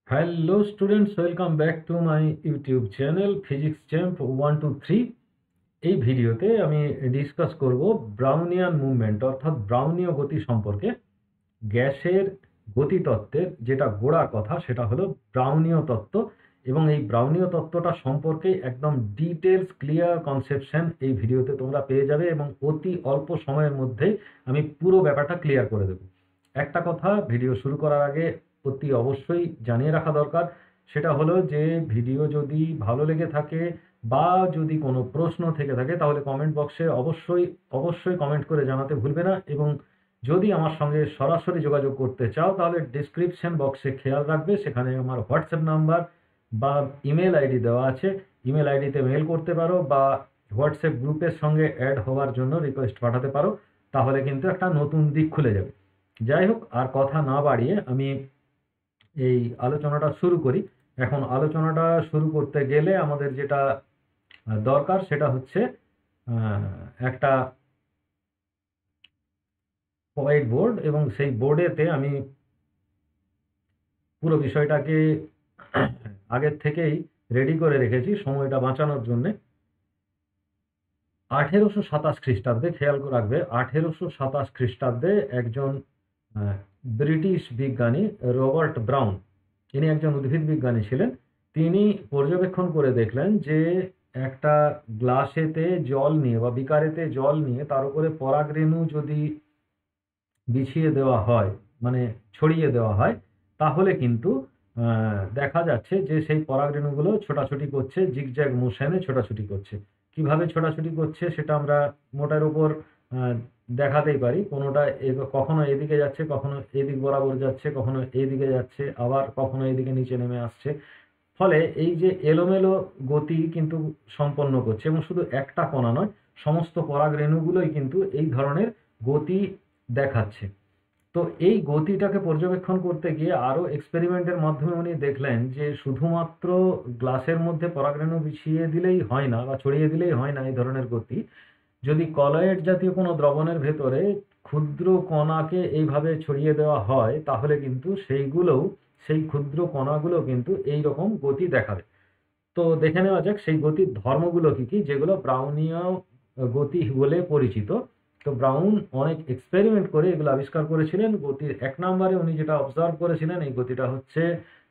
Hello students, welcome back to my YouTube channel physics champ 123। এই ভিডিওতে আমি discuss করব ব্রাউনিয়ান মুভমেন্ট অর্থাৎ ব্রাউনীয় গতি সম্পর্কে। গ্যাসের গতিতত্ত্বের যেটা গোড়া কথা সেটা হলো ব্রাউনীয় তত্ত্ব, এবং এই ব্রাউনীয় তত্ত্বটা সম্পর্কে একদম ডিটেলস ক্লিয়ার কনসেপশন এই ভিডিওতে তোমরা পেয়ে যাবে, এবং অতি অল্প সময়ের মধ্যেই আমি পুরো ব্যাপারটা ক্লিয়ার করে দেবো। একটা কথা ভিডিও শুরু করার আগে অতি অবশ্যই জানিয়ে রাখা দরকার, সেটা হলো যে ভিডিও যদি ভালো লেগে থাকে বা যদি কোনো প্রশ্ন থেকে থাকে তাহলে কমেন্ট বক্সে অবশ্যই অবশ্যই কমেন্ট করে জানাতে ভুলবে না। এবং যদি আমার সঙ্গে সরাসরি যোগাযোগ করতে চাও তাহলে ডিসক্রিপশন বক্সে খেয়াল রাখবে, সেখানে আমার হোয়াটসঅ্যাপ নাম্বার বা ইমেল আইডি দেওয়া আছে। ইমেল আইডিতে মেল করতে পারো বা হোয়াটসঅ্যাপ গ্রুপের সঙ্গে অ্যাড হওয়ার জন্য রিকোয়েস্ট পাঠাতে পারো, তাহলে কিন্তু একটা নতুন দিক খুলে যাবে। যাই হোক, আর কথা না বাড়িয়ে আমি এই আলোচনাটা শুরু করি। এখন আলোচনাটা শুরু করতে গেলে আমাদের যেটা দরকার সেটা হচ্ছে একটা হোয়াইট বোর্ড, এবং সেই বোর্ডেতে আমি পুরো বিষয়টাকে আগের থেকেই রেডি করে রেখেছি সময়টা বাঁচানোর জন্যে। 1827 খ্রিস্টাব্দে, খেয়াল করে রাখবে, 1827 খ্রিস্টাব্দে একজন আহ, ব্রিটিশ বিজ্ঞানী রবার্ট ব্রাউন, ইনি একজন উদ্ভিদ বিজ্ঞানী ছিলেন। তিনি পর্যবেক্ষণ করে দেখলেন যে একটা গ্লাসেতে জল নিয়ে বা বিকারেতে জল নিয়ে তার উপরে পরাগরেণু যদি বিছিয়ে দেওয়া হয়, মানে ছড়িয়ে দেওয়া হয়, তাহলে কিন্তু দেখা যাচ্ছে যে সেই পরাগরেণুগুলো ছোটাছুটি করছে, জিগজ্যাগ মোশনে ছোটাছুটি করছে। কিভাবে ছোটাছুটি করছে সেটা আমরা মোটার উপর আহ, দেখাতেই পারি। কোনোটা কখনো এদিকে যাচ্ছে, কখনো এদিক বরাবর যাচ্ছে, কখনো এইদিকে যাচ্ছে, আবার কখনো এদিকে নিচে নেমে আসছে। ফলে এই যে এলোমেলো গতি কিন্তু সম্পন্ন করছে, এবং শুধু একটা কণা নয়, সমস্ত পরাগরেণুগুলোই কিন্তু এই ধরনের গতি দেখাচ্ছে। তো এই গতিটাকে পর্যবেক্ষণ করতে গিয়ে আরো এক্সপেরিমেন্টের মাধ্যমে উনি দেখলেন যে শুধুমাত্র গ্লাসের মধ্যে পরাগরেণু বিছিয়ে দিলেই হয় না বা ছড়িয়ে দিলেই হয় না এই ধরনের গতি। যদি কলয়েড জাতীয় কোনো দ্রবণের ভেতরে ক্ষুদ্র কণাকে এইভাবে ছড়িয়ে দেওয়া হয়, তাহলে কিন্তু সেই ক্ষুদ্র কণাগুলো কিন্তু এই রকম গতি দেখাবে। তো দেখে নেওয়া যাক সেই গতির ধর্মগুলো কি কি, যেগুলো ব্রাউনীয় গতি বলে পরিচিত। তো ব্রাউন অনেক এক্সপেরিমেন্ট করে এগুলো আবিষ্কার করেছিলেন। গতির এক নম্বরে উনি যেটা অবজার্ভ করেছিলেন, এই গতিটা হচ্ছে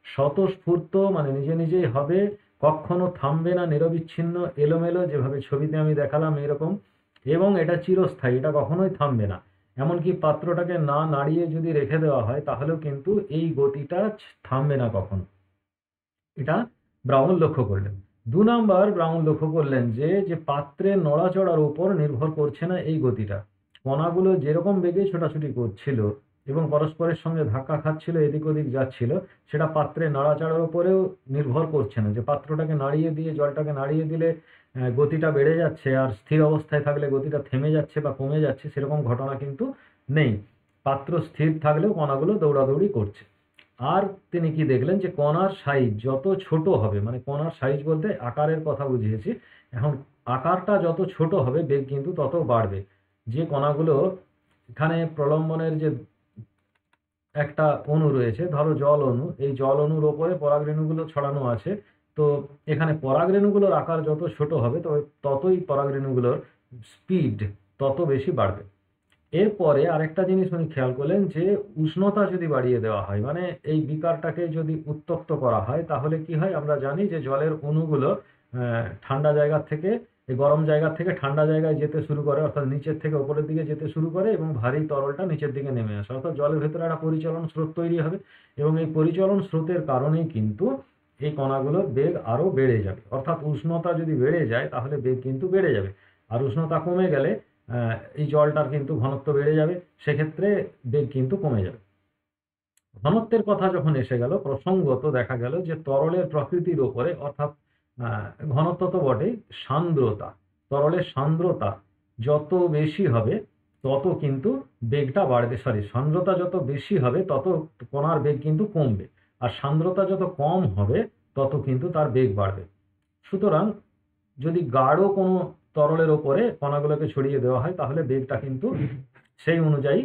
স্বতঃস্ফূর্ত, মানে নিজে নিজেই হবে, কখনো থামবে না, নিরবিচ্ছিন্ন, এলোমেলো, যেভাবে ছবিতে আমি দেখালাম এরকম, এবং এটা চিরস্থায়ী, এটা কখনোই থামবে না। এমনকি পাত্রটাকে না নাড়িয়ে যদি রেখে দেওয়া হয় তাহলেও কিন্তু এই গতিটা থামবে না কখনো। এটা ব্রাউন লক্ষ্য করলেন। ২ নাম্বার, ব্রাউন লক্ষ্য করলেন যে যে পাত্রের নড়াচড়ার উপর নির্ভর করছে না এই গতিটা। কণাগুলো যেরকম বেগে ছোটাছুটি করছিল এবং পরস্পরের সঙ্গে ধাক্কা খাচ্ছিল, এদিক ওদিক যাচ্ছিল, সেটা পাত্রের নড়াচড়ার উপরেও নির্ভর করছে না। যে পাত্রটাকে নাড়িয়ে দিয়ে, জলটাকে নাড়িয়ে দিলে গতিটা বেড়ে যাচ্ছে, আর স্থির অবস্থায় থাকলে গতিটা থেমে যাচ্ছে বা কমে যাচ্ছে, সেরকম ঘটনা কিন্তু নেই। পাত্র স্থির থাকলেও কণাগুলো দৌড়াদৌড়ি করছে। আর তিনি কি দেখলেন যে কণার সাইজ যত ছোট হবে, মানে কণার সাইজ বলতে আকারের কথা বুঝিয়েছি, এখন আকারটা যত ছোট হবে বেগ কিন্তু তত বাড়বে। যে কণাগুলো, এখানে প্রলম্বনের যে একটা অণু রয়েছে, ধরো জল অণু, এই জল অণুর ওপরে পরাগরেণুগুলো ছড়ানো আছে। তো এখানে পরাগরেণুগুলোর আকার যত ছোট হবে ততই পরাগরেণুগুলোর স্পিড তত বেশি বাড়বে। এরপরে আরেকটা জিনিস উনি খেয়াল করলেন যে উষ্ণতা যদি বাড়িয়ে দেওয়া হয়, মানে এই বিকারটাকে যদি উত্তপ্ত করা হয়, তাহলে কি হয়, আমরা জানি যে জলের অণুগুলো ঠান্ডা জায়গা থেকে, এই গরম জায়গা থেকে ঠান্ডা জায়গায় যেতে শুরু করে, অর্থাৎ নিচের থেকে উপরের দিকে যেতে শুরু করে, এবং ভারী তরলটা নিচের দিকে নেমে আসে, অর্থাৎ জলের ভেতরে একটা পরিচলন স্রোত তৈরি হবে। এবং এই পরিচলন স্রোতের কারণেই কিন্তু এই কণাগুলোর বেগ আরো বেড়ে যাবে। অর্থাৎ উষ্ণতা যদি বেড়ে যায় তাহলে বেগ কিন্তু বেড়ে যাবে, আর উষ্ণতা কমে গেলে এই জলটার কিন্তু ঘনত্ব বেড়ে যাবে, সেক্ষেত্রে বেগ কিন্তু কমে যাবে। ঘনত্বের কথা যখন এসে গেল, প্রসঙ্গত দেখা গেল যে তরলের প্রকৃতির ওপরে, অর্থাৎ ঘনত্ব তো বটেই, সান্দ্রতা, তরলের সান্দ্রতা যত বেশি হবে তত কিন্তু বেগটা বাড়বে, সরি, সান্দ্রতা যত বেশি হবে তত কণার বেগ কিন্তু কমবে, আর সান্দ্রতা যত কম হবে তত কিন্তু তার বেগ বাড়বে। সুতরাং যদি গাঢ় কোনো তরলের ওপরে কণাগুলোকে ছড়িয়ে দেওয়া হয় তাহলে বেগটা কিন্তু সেই অনুযায়ী,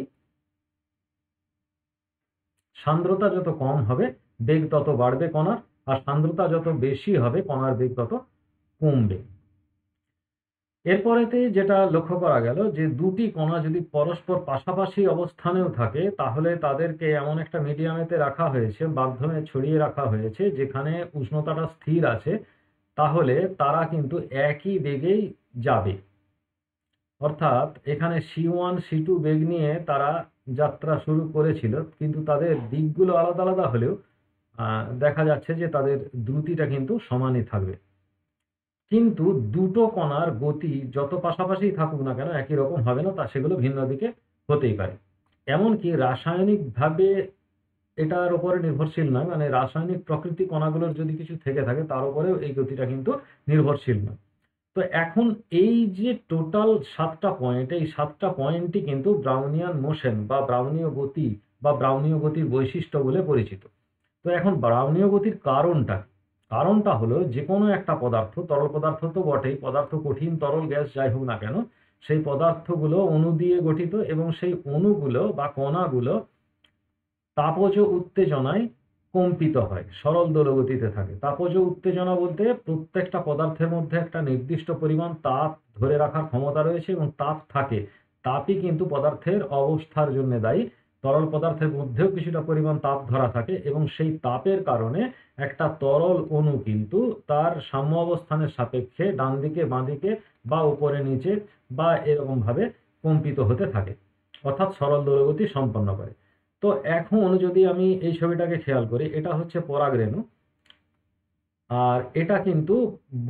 সান্দ্রতা যত কম হবে বেগ তত বাড়বে কণার, আর সান্দ্রতা যত বেশি হবে কণার বেগ তত কমবে। এরপরেতে যেটা লক্ষ্য করা গেল যে দুটি কণা যদি পরস্পর পাশাপাশি অবস্থানেও থাকে তাহলে তাদেরকে এমন একটা মিডিয়ামেতে রাখা হয়েছে, মাধ্যমে ছড়িয়ে রাখা হয়েছে যেখানে উষ্ণতাটা স্থির আছে, তাহলে তারা কিন্তু একই বেগেই যাবে। অর্থাৎ এখানে C1 C2 বেগ নিয়ে তারা যাত্রা শুরু করেছিল, কিন্তু তাদের দিকগুলো আলাদা আলাদা হলেও দেখা যাচ্ছে যে তাদের দ্রুতিটা কিন্তু সমানই থাকবে। কিন্তু দুটো কণার গতি যত পাশাপাশি থাকুক না কেন একই রকম হবে না, তা সেগুলো ভিন্ন দিকে হতেই পারে। এমনকি রাসায়নিকভাবে এটার উপরে নির্ভরশীল নয়, মানে রাসায়নিক প্রকৃতি কণাগুলোর যদি কিছু থেকে থাকে তার উপরেও এই গতিটা কিন্তু নির্ভরশীল নয়। তো এখন এই যে টোটাল 7টা পয়েন্ট, এই 7টা পয়েন্টই কিন্তু ব্রাউনিয়ান মোশন বা ব্রাউনীয় গতি বা ব্রাউনীয় গতির বৈশিষ্ট্য বলে পরিচিত। তো এখন ব্রাউনীয় গতির কারণটা কি? কারণটা হলো যে কোনো একটা পদার্থ, তরল পদার্থ তো বটেই, পদার্থ কঠিন তরল গ্যাস যাই হোক না কেন, সেই পদার্থগুলো অণু দিয়ে গঠিত এবং সেই অণুগুলো বা কণাগুলো তাপজ উত্তেজনায় কম্পিত হয়, সরল দোলগতিতে থাকে। তাপজ উত্তেজনা বলতে প্রত্যেকটা পদার্থের মধ্যে একটা নির্দিষ্ট পরিমাণ তাপ ধরে রাখার ক্ষমতা রয়েছে এবং তাপ থাকে। তাপই কিন্তু পদার্থের অবস্থার জন্য দায়ী। তরল পদার্থের মধ্যেও কিছুটা পরিমাণ তাপ ধরা থাকে এবং সেই তাপের কারণে একটা তরল অণু কিন্তু তার সাম্য অবস্থানের সাপেক্ষে ডান দিকে বাঁ দিকে বা উপরে নিচে বা এরকম ভাবে কম্পিত হতে থাকে, অর্থাৎ সরল দোলগতি সম্পন্ন করে। তো এখন যদি আমি এই ছবিটাকে খেয়াল করি, এটা হচ্ছে পরাগরেণু, আর এটা কিন্তু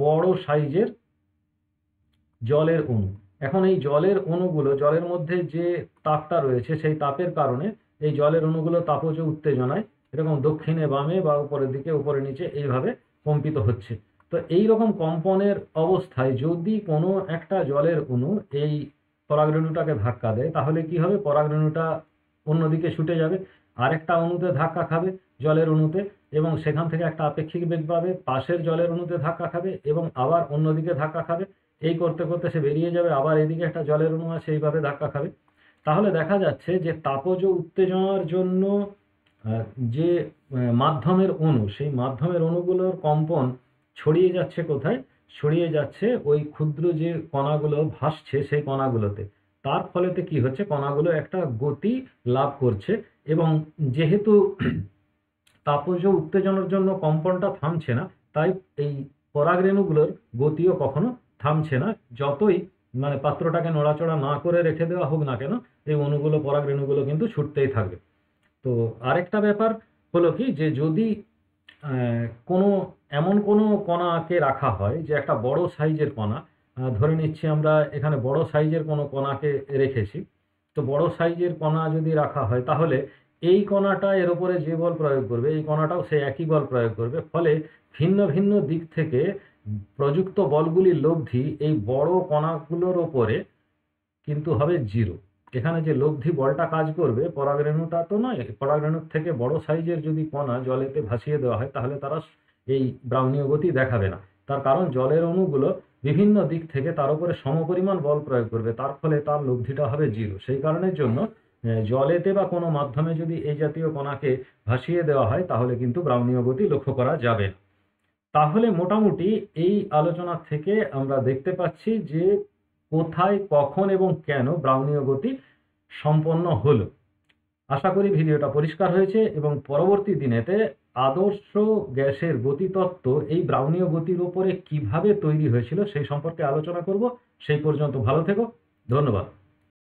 বড় সাইজের জলের অণু। এখন এই জলের অণুগুলো, জলের মধ্যে যে তাপটা রয়েছে সেই তাপের কারণে এই জলের অণুগুলো তাপজ উত্তেজনায় এরকম দক্ষিণে বামে বা উপরের দিকে উপরে নিচে এইভাবে কম্পিত হচ্ছে। তো এই রকম কম্পনের অবস্থায় যদি কোনো একটা জলের অণু এই পরাগরেণুটাকে ধাক্কা দেয় তাহলে কি হবে? পরাগরেণুটা অন্যদিকে ছুটে যাবে, আরেকটা অণুতে ধাক্কা খাবে জলের অণুতে, এবং সেখান থেকে একটা আপেক্ষিক বেগ পাবে, পাশের জলের অণুতে ধাক্কা খাবে এবং আবার অন্যদিকে ধাক্কা খাবে। এই করতে করতে সে বেরিয়ে যাবে, আবার এদিকে একটা জলের অণু আছে এইভাবে ধাক্কা খাবে। তাহলে দেখা যাচ্ছে যে তাপজ উত্তেজনার জন্য আহ, যে মাধ্যমের অণু, সেই মাধ্যমের অণুগুলোর কম্পন ছড়িয়ে যাচ্ছে কোথায়? ছড়িয়ে যাচ্ছে ওই ক্ষুদ্র যে কণাগুলো ভাসছে সেই কণাগুলোতে। তার ফলেতে কি হচ্ছে? কণাগুলো একটা গতি লাভ করছে এবং যেহেতু তাপজ উত্তেজনার জন্য কম্পনটা থামছে না, তাই এই পরাগরেণুগুলোর গতিও কখনো থামছে না। যতই মানে পাত্রটাকে নড়াচড়া না করে রেখে দেওয়া হোক না কেন, এই অণুগুলো পরাগরেণুগুলো কিন্তু ছুটতেই থাকবে। তো আরেকটা ব্যাপার হলো কি, যে যদি কোনো এমন কোনো কণাকে রাখা হয় যে একটা বড় সাইজের কণা, ধরে নিচ্ছি আমরা এখানে বড় সাইজের কোনো কণাকে রেখেছি। তো বড় সাইজের কণা যদি রাখা হয় তাহলে এই কণাটা এর উপরে যে বল প্রয়োগ করবে এই কণাটাও সে একই বল প্রয়োগ করবে, ফলে ভিন্ন ভিন্ন দিক থেকে প্রযুক্ত বলগুলির লব্ধি এই বড় কণাগুলোর ওপরে কিন্তু হবে জিরো। এখানে যে লব্ধি বলটা কাজ করবে পরাগরেণুটা তো নয়, পরাগরেণুর থেকে বড় সাইজের যদি কণা জলেতে ভাসিয়ে দেওয়া হয় তাহলে তারা এই ব্রাউনীয় গতি দেখাবে না। তার কারণ জলের অণুগুলো বিভিন্ন দিক থেকে তার উপরে সমপরিমাণ বল প্রয়োগ করবে, তার ফলে তার লব্ধিটা হবে জিরো। সেই কারণের জন্য জলেতে বা কোনো মাধ্যমে যদি এই জাতীয় কণাকে ভাসিয়ে দেওয়া হয় তাহলে কিন্তু ব্রাউনীয় গতি লক্ষ্য করা যাবে না। তাহলে মোটামুটি এই আলোচনা থেকে আমরা দেখতে পাচ্ছি যে কোথায়, কখন এবং কেন ব্রাউনীয় গতি সম্পন্ন হলো। আশা করি ভিডিওটা পরিষ্কার হয়েছে এবং পরবর্তী দিনেতে আদর্শ গ্যাসের গতিতত্ত্ব এই ব্রাউনীয় গতির উপরে কিভাবে তৈরি হয়েছিল সেই সম্পর্কে আলোচনা করব। সেই পর্যন্ত ভালো থেকো, ধন্যবাদ।